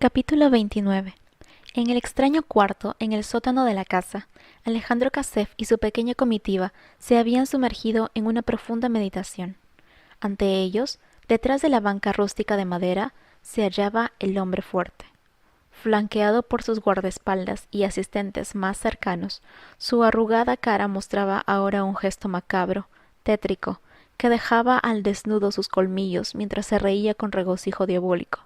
Capítulo 29. En el extraño cuarto, en el sótano de la casa, Alejandro Kasef y su pequeña comitiva se habían sumergido en una profunda meditación. Ante ellos, detrás de la banca rústica de madera, se hallaba el hombre fuerte. Flanqueado por sus guardaespaldas y asistentes más cercanos, su arrugada cara mostraba ahora un gesto macabro, tétrico, que dejaba al desnudo sus colmillos mientras se reía con regocijo diabólico.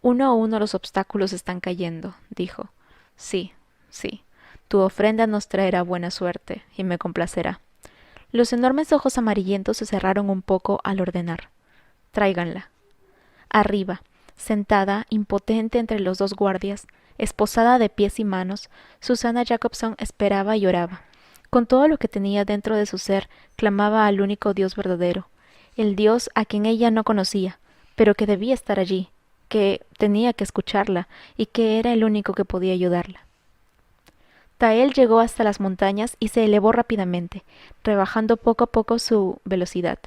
Uno a uno los obstáculos están cayendo, dijo. Sí, sí, tu ofrenda nos traerá buena suerte y me complacerá. Los enormes ojos amarillentos se cerraron un poco al ordenar. Tráiganla. Arriba, sentada, impotente entre los dos guardias, esposada de pies y manos, Susana Jacobson esperaba y oraba. Con todo lo que tenía dentro de su ser, clamaba al único Dios verdadero, el Dios a quien ella no conocía, pero que debía estar allí, que tenía que escucharla y que era el único que podía ayudarla. Tael llegó hasta las montañas y se elevó rápidamente, rebajando poco a poco su velocidad.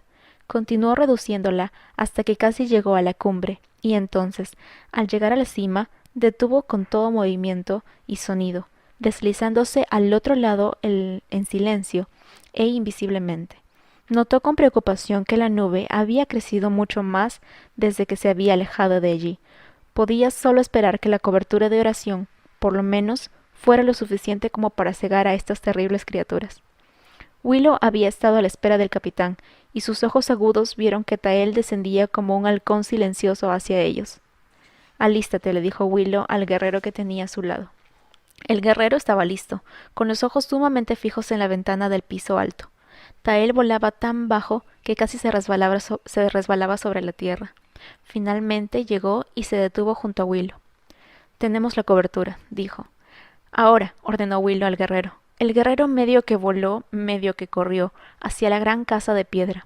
Continuó reduciéndola hasta que casi llegó a la cumbre, y entonces, al llegar a la cima, detuvo con todo movimiento y sonido, deslizándose al otro lado en silencio e invisiblemente. Notó con preocupación que la nube había crecido mucho más desde que se había alejado de allí. Podía solo esperar que la cobertura de oración, por lo menos, fuera lo suficiente como para cegar a estas terribles criaturas. Willow había estado a la espera del capitán, y sus ojos agudos vieron que Tael descendía como un halcón silencioso hacia ellos. Alístate, le dijo Willow al guerrero que tenía a su lado. El guerrero estaba listo, con los ojos sumamente fijos en la ventana del piso alto. Tael volaba tan bajo que casi se resbalaba sobre la tierra. Finalmente llegó y se detuvo junto a Willow. Tenemos la cobertura, dijo. Ahora, ordenó Willow al guerrero. El guerrero medio que voló, medio que corrió, hacia la gran casa de piedra.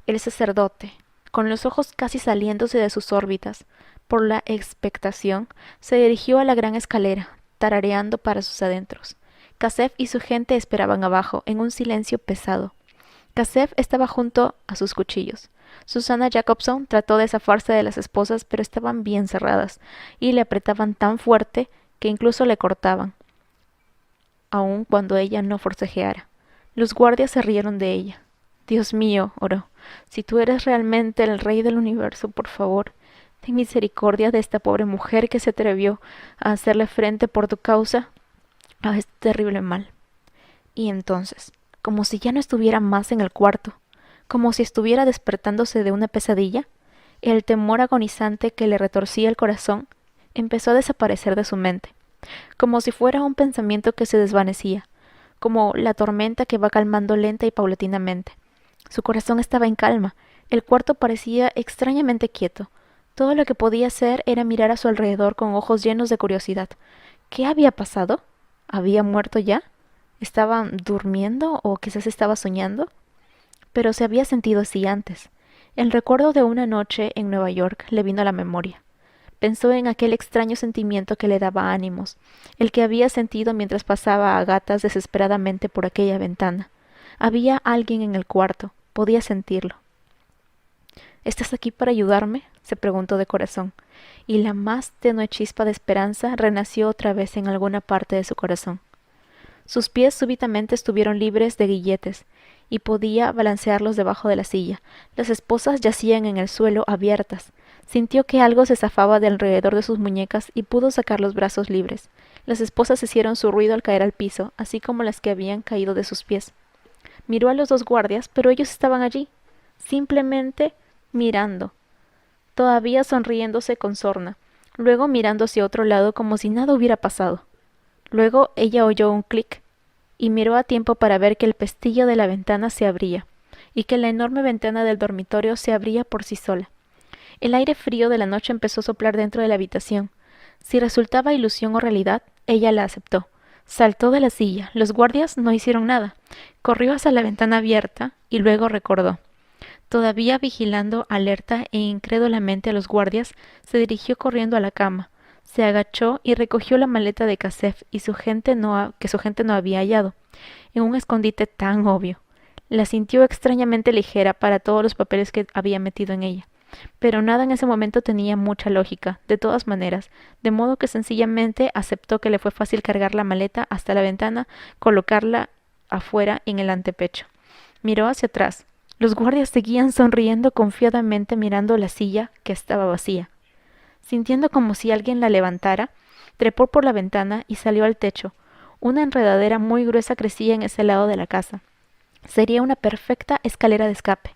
El sacerdote, con los ojos casi saliéndose de sus órbitas, por la expectación, se dirigió a la gran escalera, tarareando para sus adentros. Kasef y su gente esperaban abajo, en un silencio pesado. Kasef estaba junto a sus cuchillos. Susana Jacobson trató de zafarse de las esposas, pero estaban bien cerradas, y le apretaban tan fuerte que incluso le cortaban, aun cuando ella no forcejeara. Los guardias se rieron de ella. Dios mío, oró, si tú eres realmente el rey del universo, por favor, ten misericordia de esta pobre mujer que se atrevió a hacerle frente por tu causa a este terrible mal. Y entonces, como si ya no estuviera más en el cuarto, como si estuviera despertándose de una pesadilla, el temor agonizante que le retorcía el corazón empezó a desaparecer de su mente, como si fuera un pensamiento que se desvanecía, como la tormenta que va calmando lenta y paulatinamente. Su corazón estaba en calma, el cuarto parecía extrañamente quieto. Todo lo que podía hacer era mirar a su alrededor con ojos llenos de curiosidad. ¿Qué había pasado? ¿Había muerto ya? ¿Estaba durmiendo o quizás estaba soñando? Pero se había sentido así antes. El recuerdo de una noche en Nueva York le vino a la memoria. Pensó en aquel extraño sentimiento que le daba ánimos, el que había sentido mientras pasaba a gatas desesperadamente por aquella ventana. Había alguien en el cuarto, podía sentirlo. ¿Estás aquí para ayudarme?, se preguntó de corazón, y la más tenue chispa de esperanza renació otra vez en alguna parte de su corazón. Sus pies súbitamente estuvieron libres de grilletes, y podía balancearlos debajo de la silla. Las esposas yacían en el suelo abiertas. Sintió que algo se zafaba de alrededor de sus muñecas y pudo sacar los brazos libres. Las esposas hicieron su ruido al caer al piso, así como las que habían caído de sus pies. Miró a los dos guardias, pero ellos estaban allí, simplemente mirando, todavía sonriéndose con sorna, luego mirando hacia otro lado como si nada hubiera pasado. Luego ella oyó un clic y miró a tiempo para ver que el pestillo de la ventana se abría y que la enorme ventana del dormitorio se abría por sí sola. El aire frío de la noche empezó a soplar dentro de la habitación. Si resultaba ilusión o realidad, ella la aceptó. Saltó de la silla. Los guardias no hicieron nada. Corrió hacia la ventana abierta y luego recordó. Todavía vigilando alerta e incrédulamente a los guardias, se dirigió corriendo a la cama. Se agachó y recogió la maleta de Kasef y que su gente no había hallado, en un escondite tan obvio. La sintió extrañamente ligera para todos los papeles que había metido en ella. pero nada en ese momento tenía mucha lógica, de todas maneras, de modo que sencillamente aceptó que le fue fácil cargar la maleta hasta la ventana, colocarla afuera en el antepecho. Miró hacia atrás. Los guardias seguían sonriendo confiadamente mirando la silla, que estaba vacía. Sintiendo como si alguien la levantara, trepó por la ventana y salió al techo. Una enredadera muy gruesa crecía en ese lado de la casa. Sería una perfecta escalera de escape.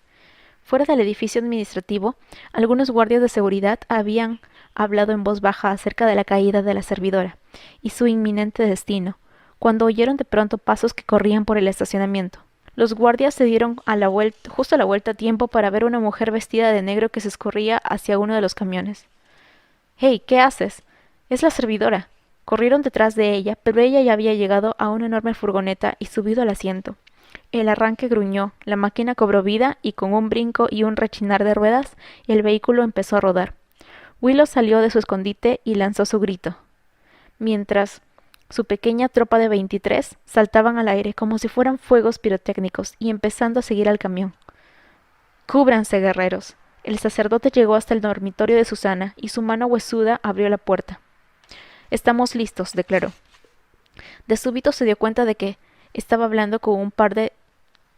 Fuera del edificio administrativo, algunos guardias de seguridad habían hablado en voz baja acerca de la caída de la servidora y su inminente destino, cuando oyeron de pronto pasos que corrían por el estacionamiento. Los guardias se dieron justo a la vuelta a tiempo para ver una mujer vestida de negro que se escurría hacia uno de los camiones. «Hey, ¿qué haces? Es la servidora». Corrieron detrás de ella, pero ella ya había llegado a una enorme furgoneta y subido al asiento. El arranque gruñó, la máquina cobró vida y con un brinco y un rechinar de ruedas, el vehículo empezó a rodar. Willow salió de su escondite y lanzó su grito, mientras su pequeña tropa de 23 saltaban al aire como si fueran fuegos pirotécnicos y empezando a seguir al camión. «¡Cúbranse, guerreros!». El sacerdote llegó hasta el dormitorio de Susana y su mano huesuda abrió la puerta. «Estamos listos», declaró. De súbito se dio cuenta de que estaba hablando con un par de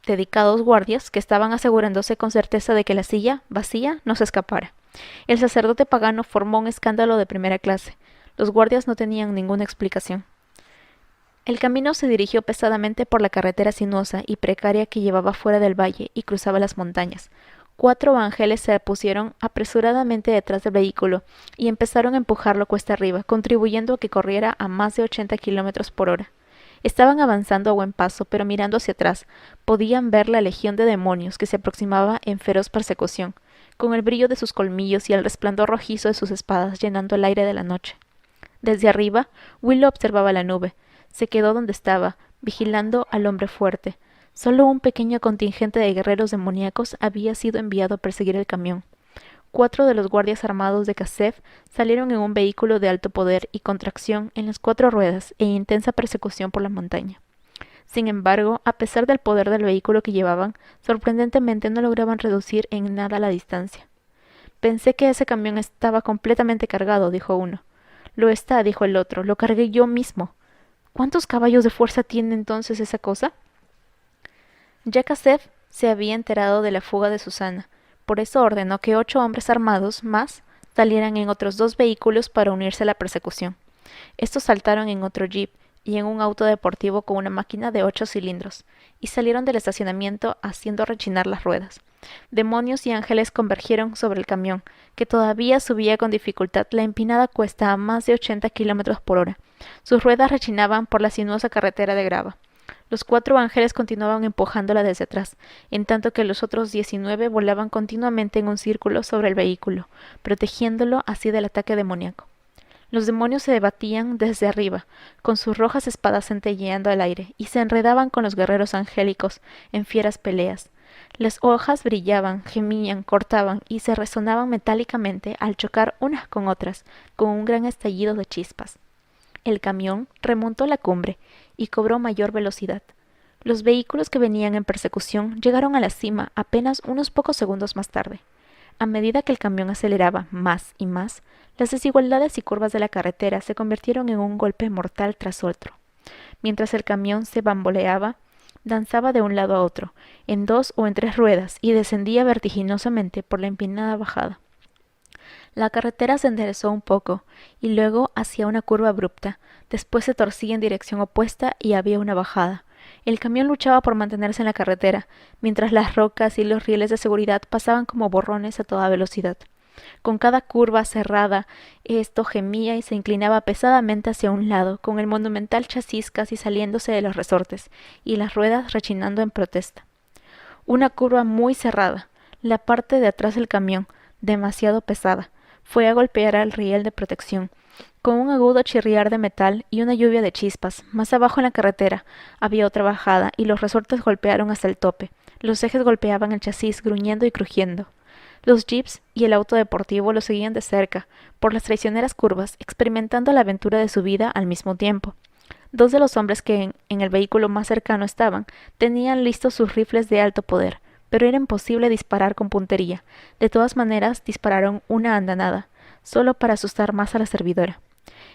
dedicados guardias que estaban asegurándose con certeza de que la silla, vacía, no se escapara. El sacerdote pagano formó un escándalo de primera clase. Los guardias no tenían ninguna explicación. El camino se dirigió pesadamente por la carretera sinuosa y precaria que llevaba fuera del valle y cruzaba las montañas. 4 evangeles se pusieron apresuradamente detrás del vehículo y empezaron a empujarlo cuesta arriba, contribuyendo a que corriera a más de 80 kilómetros por hora. Estaban avanzando a buen paso, pero mirando hacia atrás, podían ver la legión de demonios que se aproximaba en feroz persecución, con el brillo de sus colmillos y el resplandor rojizo de sus espadas llenando el aire de la noche. Desde arriba, Willow observaba la nube. Se quedó donde estaba, vigilando al hombre fuerte. Solo un pequeño contingente de guerreros demoníacos había sido enviado a perseguir el camión. 4 de los guardias armados de Kasef salieron en un vehículo de alto poder y contracción en las 4 ruedas e intensa persecución por la montaña. Sin embargo, a pesar del poder del vehículo que llevaban, sorprendentemente no lograban reducir en nada la distancia. «Pensé que ese camión estaba completamente cargado», dijo uno. «Lo está», dijo el otro. «Lo cargué yo mismo». «¿Cuántos caballos de fuerza tiene entonces esa cosa?». Ya Kasef se había enterado de la fuga de Susana. Por eso ordenó que 8 hombres armados más salieran en otros 2 vehículos para unirse a la persecución. Estos saltaron en otro jeep y en un auto deportivo con una máquina de 8 cilindros, y salieron del estacionamiento haciendo rechinar las ruedas. Demonios y ángeles convergieron sobre el camión, que todavía subía con dificultad la empinada cuesta a más de 80 kilómetros por hora. Sus ruedas rechinaban por la sinuosa carretera de grava. Los 4 ángeles continuaban empujándola desde atrás, en tanto que los otros 19 volaban continuamente en un círculo sobre el vehículo, protegiéndolo así del ataque demoníaco. Los demonios se debatían desde arriba, con sus rojas espadas centelleando al aire, y se enredaban con los guerreros angélicos en fieras peleas. Las hojas brillaban, gemían, cortaban y se resonaban metálicamente al chocar unas con otras, con un gran estallido de chispas. El camión remontó la cumbre y cobró mayor velocidad. Los vehículos que venían en persecución llegaron a la cima apenas unos pocos segundos más tarde. A medida que el camión aceleraba más y más, las desigualdades y curvas de la carretera se convirtieron en un golpe mortal tras otro. Mientras el camión se bamboleaba, danzaba de un lado a otro, en 2 o en 3 ruedas, y descendía vertiginosamente por la empinada bajada. La carretera se enderezó un poco, y luego hacía una curva abrupta. Después se torcía en dirección opuesta y había una bajada. El camión luchaba por mantenerse en la carretera, mientras las rocas y los rieles de seguridad pasaban como borrones a toda velocidad. Con cada curva cerrada, esto gemía y se inclinaba pesadamente hacia un lado, con el monumental chasis casi saliéndose de los resortes, y las ruedas rechinando en protesta. Una curva muy cerrada, la parte de atrás del camión, demasiado pesada, fue a golpear al riel de protección, con un agudo chirriar de metal y una lluvia de chispas. Más abajo en la carretera había otra bajada y los resortes golpearon hasta el tope. Los ejes golpeaban el chasis gruñendo y crujiendo. Los jeeps y el auto deportivo lo seguían de cerca, por las traicioneras curvas, experimentando la aventura de su vida al mismo tiempo. 2 de los hombres que en el vehículo más cercano estaban, tenían listos sus rifles de alto poder, pero era imposible disparar con puntería. De todas maneras, dispararon una andanada, solo para asustar más a la servidora.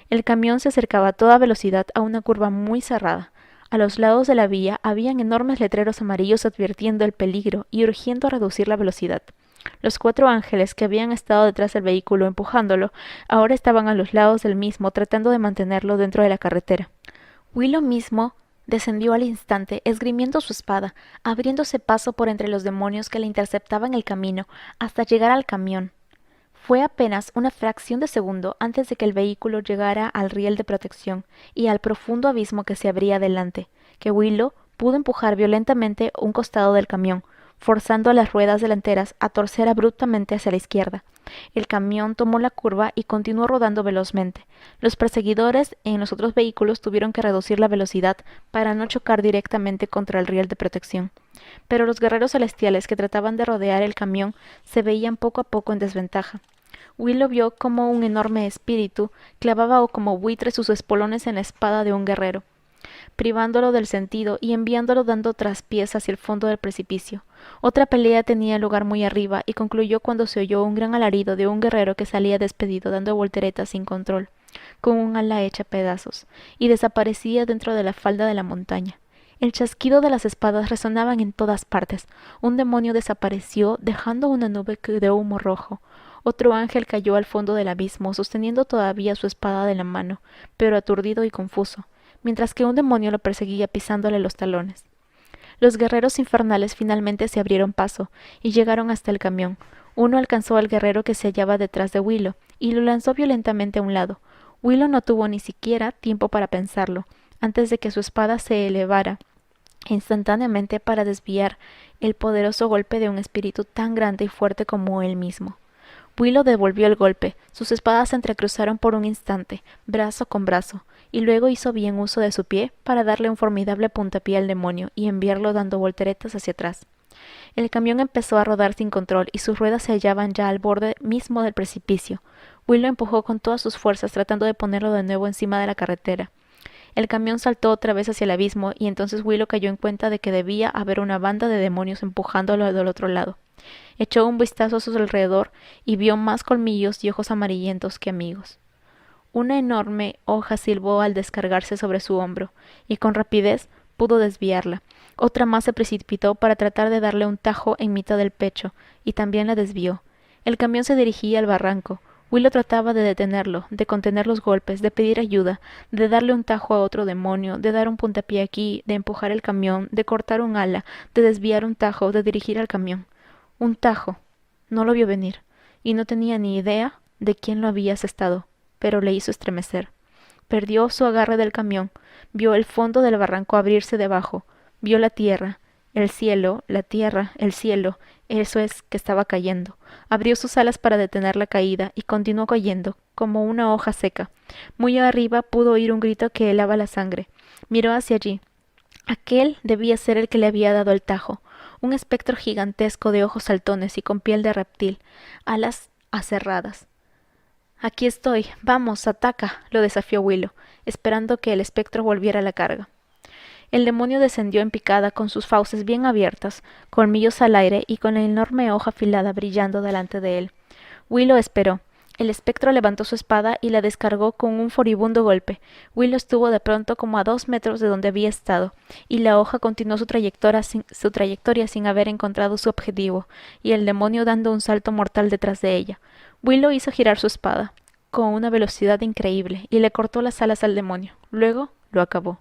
El camión se acercaba a toda velocidad a una curva muy cerrada. A los lados de la vía habían enormes letreros amarillos advirtiendo el peligro y urgiendo a reducir la velocidad. Los 4 ángeles que habían estado detrás del vehículo empujándolo, ahora estaban a los lados del mismo tratando de mantenerlo dentro de la carretera. Willow mismo descendió al instante, esgrimiendo su espada, abriéndose paso por entre los demonios que le interceptaban el camino, hasta llegar al camión. Fue apenas una fracción de segundo antes de que el vehículo llegara al riel de protección y al profundo abismo que se abría delante, que Willow pudo empujar violentamente un costado del camión, forzando a las ruedas delanteras a torcer abruptamente hacia la izquierda. El camión tomó la curva y continuó rodando velozmente. Los perseguidores en los otros vehículos tuvieron que reducir la velocidad para no chocar directamente contra el riel de protección. Pero los guerreros celestiales que trataban de rodear el camión se veían poco a poco en desventaja. Willow vio cómo un enorme espíritu clavaba como buitre sus espolones en la espada de un guerrero, privándolo del sentido y enviándolo dando traspiés hacia el fondo del precipicio. Otra pelea tenía lugar muy arriba y concluyó cuando se oyó un gran alarido de un guerrero que salía despedido dando volteretas sin control, con un ala hecha pedazos, y desaparecía dentro de la falda de la montaña. El chasquido de las espadas resonaban en todas partes. Un demonio desapareció, dejando una nube de humo rojo. Otro ángel cayó al fondo del abismo, sosteniendo todavía su espada de la mano, pero aturdido y confuso, mientras que un demonio lo perseguía pisándole los talones. Los guerreros infernales finalmente se abrieron paso y llegaron hasta el camión. Uno alcanzó al guerrero que se hallaba detrás de Willow y lo lanzó violentamente a un lado. Willow no tuvo ni siquiera tiempo para pensarlo, antes de que su espada se elevara instantáneamente para desviar el poderoso golpe de un espíritu tan grande y fuerte como él mismo. Willow devolvió el golpe, sus espadas se entrecruzaron por un instante, brazo con brazo, y luego hizo bien uso de su pie para darle un formidable puntapié al demonio y enviarlo dando volteretas hacia atrás. El camión empezó a rodar sin control y sus ruedas se hallaban ya al borde mismo del precipicio. Willow empujó con todas sus fuerzas tratando de ponerlo de nuevo encima de la carretera. El camión saltó otra vez hacia el abismo y entonces Willow cayó en cuenta de que debía haber una banda de demonios empujándolo del otro lado. Echó un vistazo a su alrededor y vio más colmillos y ojos amarillentos que amigos. Una enorme hoja silbó al descargarse sobre su hombro, y con rapidez pudo desviarla. Otra más se precipitó para tratar de darle un tajo en mitad del pecho, y también la desvió. El camión se dirigía al barranco. Willow trataba de detenerlo, de contener los golpes, de pedir ayuda, de darle un tajo a otro demonio, de dar un puntapié aquí, de empujar el camión, de cortar un ala, de desviar un tajo, de dirigir al camión. Un tajo. No lo vio venir, y no tenía ni idea de quién lo había asestado, pero le hizo estremecer. Perdió su agarre del camión, vio el fondo del barranco abrirse debajo, vio la tierra, el cielo, la tierra, el cielo, eso es que estaba cayendo. Abrió sus alas para detener la caída y continuó cayendo, como una hoja seca. Muy arriba pudo oír un grito que helaba la sangre. Miró hacia allí. Aquel debía ser el que le había dado el tajo. Un espectro gigantesco de ojos saltones y con piel de reptil, alas aserradas. Aquí estoy. Vamos, ataca, lo desafió Willow, esperando que el espectro volviera a la carga. El demonio descendió en picada con sus fauces bien abiertas, colmillos al aire y con la enorme hoja afilada brillando delante de él. Willow esperó. El espectro levantó su espada y la descargó con un furibundo golpe. Willow estuvo de pronto como a 2 metros de donde había estado, y la hoja continuó su trayectoria sin haber encontrado su objetivo, y el demonio dando un salto mortal detrás de ella. Willow hizo girar su espada, con una velocidad increíble, y le cortó las alas al demonio. Luego lo acabó.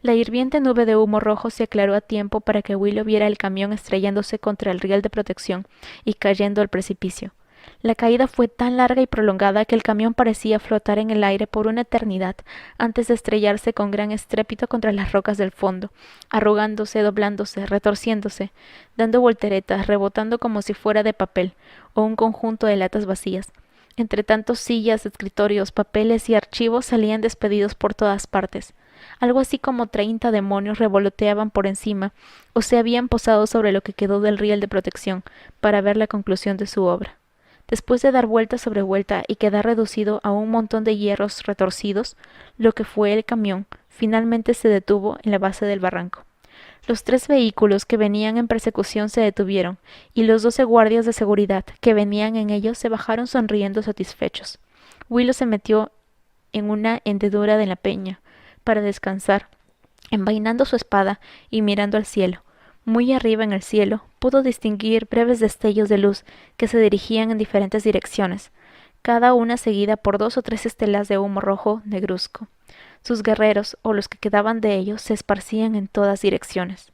La hirviente nube de humo rojo se aclaró a tiempo para que Willow viera el camión estrellándose contra el riel de protección y cayendo al precipicio. La caída fue tan larga y prolongada que el camión parecía flotar en el aire por una eternidad antes de estrellarse con gran estrépito contra las rocas del fondo, arrugándose, doblándose, retorciéndose, dando volteretas, rebotando como si fuera de papel o un conjunto de latas vacías. Entre tantos sillas, escritorios, papeles y archivos salían despedidos por todas partes. Algo así como 30 demonios revoloteaban por encima o se habían posado sobre lo que quedó del riel de protección para ver la conclusión de su obra. Después de dar vuelta sobre vuelta y quedar reducido a un montón de hierros retorcidos, lo que fue el camión finalmente se detuvo en la base del barranco. Los 3 vehículos que venían en persecución se detuvieron, y los 12 guardias de seguridad que venían en ellos se bajaron sonriendo satisfechos. Willow se metió en una hendedura de la peña para descansar, envainando su espada y mirando al cielo. Muy arriba en el cielo pudo distinguir breves destellos de luz que se dirigían en diferentes direcciones, cada una seguida por 2 o 3 estelas de humo rojo negruzco. Sus guerreros, o los que quedaban de ellos, se esparcían en todas direcciones.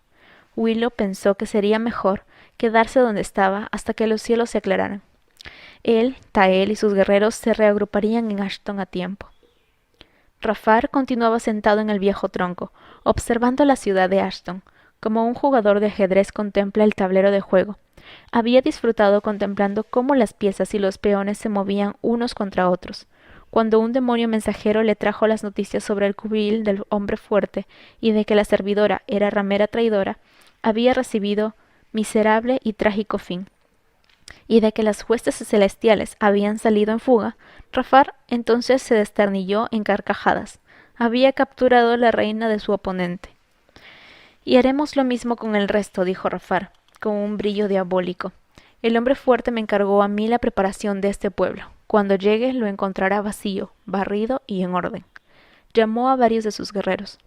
Willow pensó que sería mejor quedarse donde estaba hasta que los cielos se aclararan. Él, Tael y sus guerreros se reagruparían en Ashton a tiempo. Rafar continuaba sentado en el viejo tronco, observando la ciudad de Ashton, como un jugador de ajedrez contempla el tablero de juego. Había disfrutado contemplando cómo las piezas y los peones se movían unos contra otros, cuando un demonio mensajero le trajo las noticias sobre el cubil del hombre fuerte y de que la servidora era ramera traidora, había recibido miserable y trágico fin, y de que las huestes celestiales habían salido en fuga, Rafar entonces se desternilló en carcajadas. Había capturado a la reina de su oponente. Y haremos lo mismo con el resto, dijo Rafar, con un brillo diabólico. El hombre fuerte me encargó a mí la preparación de este pueblo. Cuando llegue lo encontrará vacío, barrido y en orden. Llamó a varios de sus guerreros.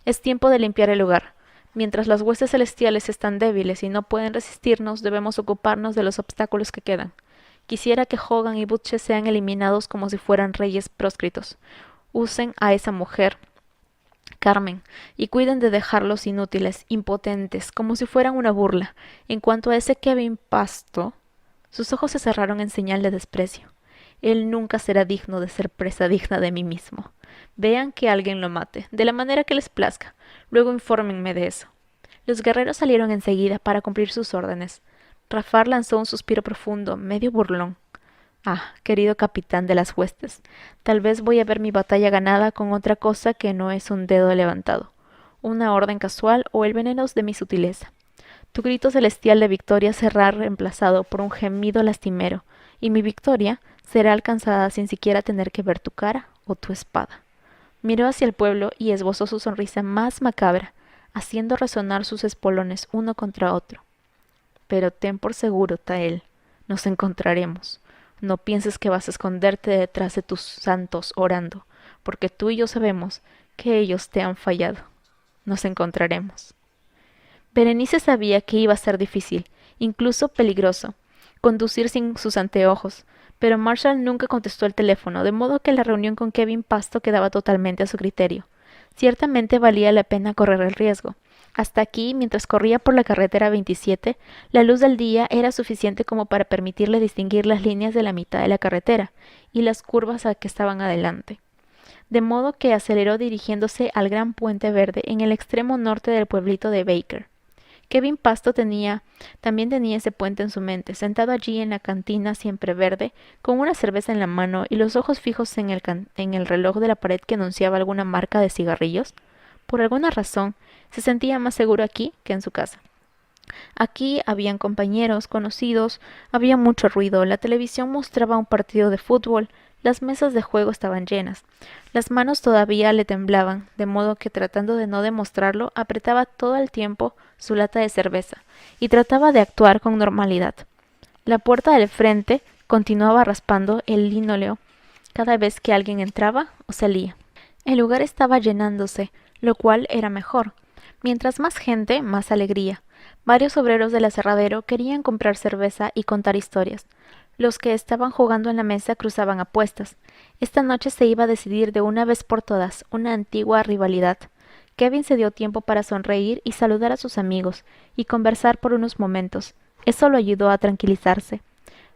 Es tiempo de limpiar el lugar. Mientras las huestes celestiales están débiles y no pueden resistirnos, debemos ocuparnos de los obstáculos que quedan. Quisiera que Hogan y Butcher sean eliminados como si fueran reyes próscritos. Usen a esa mujer, Carmen, y cuiden de dejarlos inútiles, impotentes, como si fueran una burla. En cuanto a ese Kevin Pasto, sus ojos se cerraron en señal de desprecio. Él nunca será digno de ser presa digna de mí mismo. Vean que alguien lo mate, de la manera que les plazca. Luego infórmenme de eso. Los guerreros salieron enseguida para cumplir sus órdenes. Rafar lanzó un suspiro profundo, medio burlón. Ah, querido capitán de las huestes, tal vez voy a ver mi batalla ganada con otra cosa que no es un dedo levantado, una orden casual o el veneno de mi sutileza. Tu grito celestial de victoria será reemplazado por un gemido lastimero, y mi victoria será alcanzada sin siquiera tener que ver tu cara o tu espada. Miró hacia el pueblo y esbozó su sonrisa más macabra, haciendo resonar sus espolones uno contra otro. Pero ten por seguro, Tael, nos encontraremos. No pienses que vas a esconderte detrás de tus santos orando, porque tú y yo sabemos que ellos te han fallado. Nos encontraremos. Berenice sabía que iba a ser difícil, incluso peligroso, conducir sin sus anteojos, pero Marshall nunca contestó el teléfono, de modo que la reunión con Kevin Pasto quedaba totalmente a su criterio. Ciertamente valía la pena correr el riesgo. Hasta aquí, mientras corría por la carretera 27, la luz del día era suficiente como para permitirle distinguir las líneas de la mitad de la carretera y las curvas a que estaban adelante. De modo que aceleró dirigiéndose al gran puente verde en el extremo norte del pueblito de Baker. Kevin Pasto también tenía ese puente en su mente, sentado allí en la cantina siempre verde, con una cerveza en la mano y los ojos fijos en el reloj de la pared que anunciaba alguna marca de cigarrillos. Por alguna razón, se sentía más seguro aquí que en su casa. Aquí habían compañeros, conocidos, había mucho ruido, la televisión mostraba un partido de fútbol, las mesas de juego estaban llenas. Las manos todavía le temblaban, de modo que tratando de no demostrarlo, apretaba todo el tiempo su lata de cerveza, y trataba de actuar con normalidad. La puerta del frente continuaba raspando el linóleo cada vez que alguien entraba o salía. El lugar estaba llenándose, lo cual era mejor. Mientras más gente, más alegría. Varios obreros del aserradero querían comprar cerveza y contar historias. Los que estaban jugando en la mesa cruzaban apuestas. Esta noche se iba a decidir de una vez por todas una antigua rivalidad. Kevin se dio tiempo para sonreír y saludar a sus amigos, y conversar por unos momentos. Eso lo ayudó a tranquilizarse.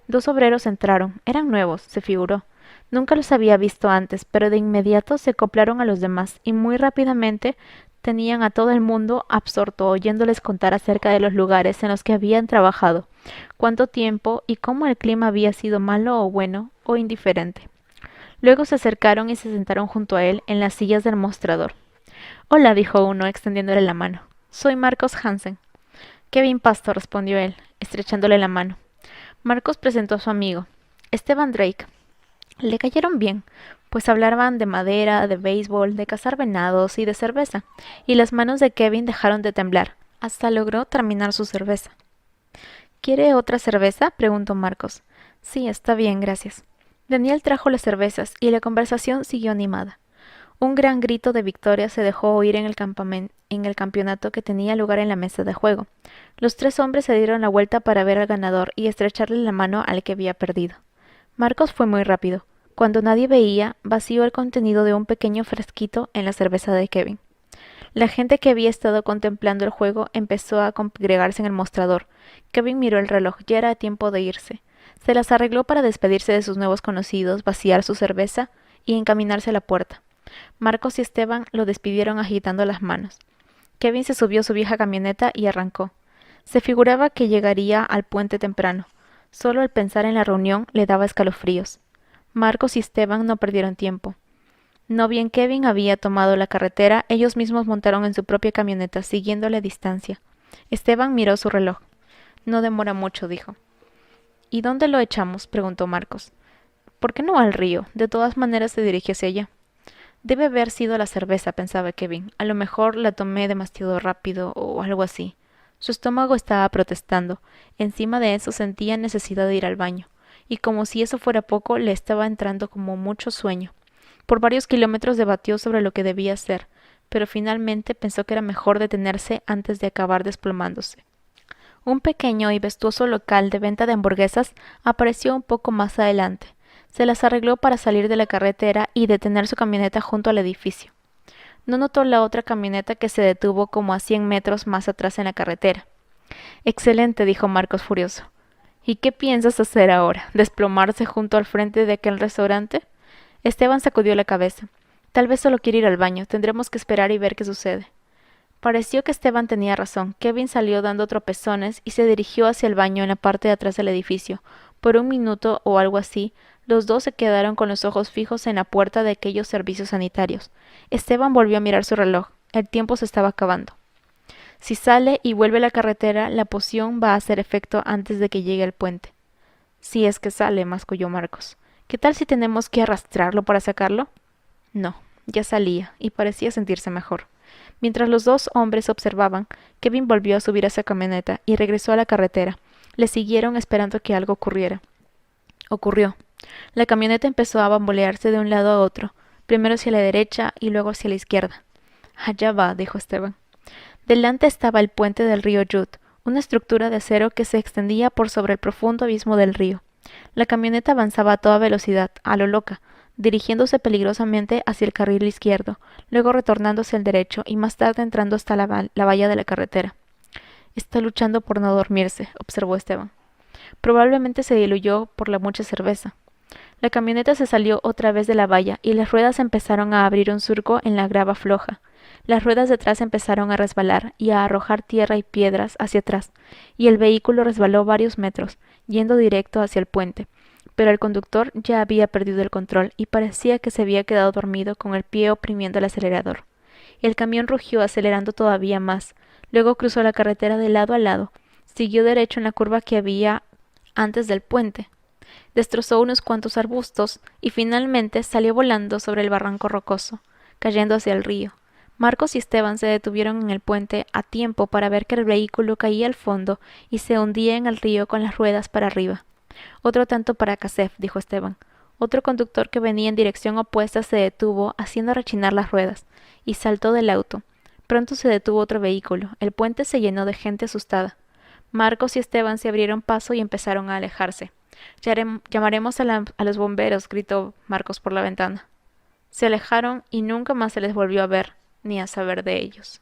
2 obreros entraron. Eran nuevos, se figuró. Nunca los había visto antes, pero de inmediato se acoplaron a los demás, y muy rápidamente tenían a todo el mundo absorto oyéndoles contar acerca de los lugares en los que habían trabajado, cuánto tiempo y cómo el clima había sido malo o bueno o indiferente. Luego se acercaron y se sentaron junto a él en las sillas del mostrador. Hola, dijo uno, extendiéndole la mano. Soy Marcos Hansen. Kevin Pasto, respondió él, estrechándole la mano. Marcos presentó a su amigo, Esteban Drake. Le cayeron bien. pues hablaban de madera, de béisbol, de cazar venados y de cerveza, y las manos de Kevin dejaron de temblar. Hasta logró terminar su cerveza. ¿Quiere otra cerveza?, preguntó Marcos. Sí, está bien, gracias. Daniel trajo las cervezas y la conversación siguió animada. Un gran grito de victoria se dejó oír en el campeonato que tenía lugar en la mesa de juego. Los tres hombres se dieron la vuelta para ver al ganador y estrecharle la mano al que había perdido. Marcos fue muy rápido. Cuando nadie veía, vació el contenido de un pequeño frasquito en la cerveza de Kevin. La gente que había estado contemplando el juego empezó a congregarse en el mostrador. Kevin miró el reloj, ya era tiempo de irse. Se las arregló para despedirse de sus nuevos conocidos, vaciar su cerveza y encaminarse a la puerta. Marcos y Esteban lo despidieron agitando las manos. Kevin se subió a su vieja camioneta y arrancó. Se figuraba que llegaría al puente temprano. Solo el pensar en la reunión le daba escalofríos. Marcos y Esteban no perdieron tiempo. No bien Kevin había tomado la carretera, ellos mismos montaron en su propia camioneta, siguiéndole a distancia. Esteban miró su reloj. No demora mucho, dijo. ¿Y dónde lo echamos?, preguntó Marcos. ¿Por qué no al río? De todas maneras se dirigió hacia allá. Debe haber sido la cerveza, pensaba Kevin. A lo mejor la tomé demasiado rápido o algo así. Su estómago estaba protestando. Encima de eso sentía necesidad de ir al baño. Y como si eso fuera poco, le estaba entrando como mucho sueño. Por varios kilómetros debatió sobre lo que debía hacer, pero finalmente pensó que era mejor detenerse antes de acabar desplomándose. Un pequeño y vestuoso local de venta de hamburguesas apareció un poco más adelante. Se las arregló para salir de la carretera y detener su camioneta junto al edificio. No notó la otra camioneta que se detuvo como a 100 metros más atrás en la carretera. Excelente, dijo Marcos furioso. ¿Y qué piensas hacer ahora? ¿Desplomarse junto al frente de aquel restaurante? Esteban sacudió la cabeza. Tal vez solo quiere ir al baño. Tendremos que esperar y ver qué sucede. Pareció que Esteban tenía razón. Kevin salió dando tropezones y se dirigió hacia el baño en la parte de atrás del edificio. Por un minuto o algo así, los dos se quedaron con los ojos fijos en la puerta de aquellos servicios sanitarios. Esteban volvió a mirar su reloj. El tiempo se estaba acabando. Si sale y vuelve a la carretera, la poción va a hacer efecto antes de que llegue al puente. Si es que sale, masculló Marcos. ¿Qué tal si tenemos que arrastrarlo para sacarlo? No, ya salía, y parecía sentirse mejor. Mientras los dos hombres observaban, Kevin volvió a subir a esa camioneta y regresó a la carretera. Le siguieron esperando que algo ocurriera. Ocurrió. La camioneta empezó a bambolearse de un lado a otro, primero hacia la derecha y luego hacia la izquierda. Allá va, dijo Esteban. Delante estaba el puente del río Yud, una estructura de acero que se extendía por sobre el profundo abismo del río. La camioneta avanzaba a toda velocidad, a lo loca, dirigiéndose peligrosamente hacia el carril izquierdo, luego retornándose al derecho y más tarde entrando hasta la valla de la carretera. Está luchando por no dormirse, observó Esteban. Probablemente se diluyó por la mucha cerveza. La camioneta se salió otra vez de la valla y las ruedas empezaron a abrir un surco en la grava floja. Las ruedas de atrás empezaron a resbalar y a arrojar tierra y piedras hacia atrás, y el vehículo resbaló varios metros, yendo directo hacia el puente. Pero el conductor ya había perdido el control y parecía que se había quedado dormido con el pie oprimiendo el acelerador. El camión rugió acelerando todavía más. Luego cruzó la carretera de lado a lado. Siguió derecho en la curva que había antes del puente. Destrozó unos cuantos arbustos y finalmente salió volando sobre el barranco rocoso, cayendo hacia el río. Marcos y Esteban se detuvieron en el puente a tiempo para ver que el vehículo caía al fondo y se hundía en el río con las ruedas para arriba. Otro tanto para Kasef, dijo Esteban. Otro conductor que venía en dirección opuesta se detuvo, haciendo rechinar las ruedas, y saltó del auto. Pronto se detuvo otro vehículo. El puente se llenó de gente asustada. Marcos y Esteban se abrieron paso y empezaron a alejarse. Llamaremos a los bomberos, gritó Marcos por la ventana. Se alejaron y nunca más se les volvió a ver, ni a saber de ellos.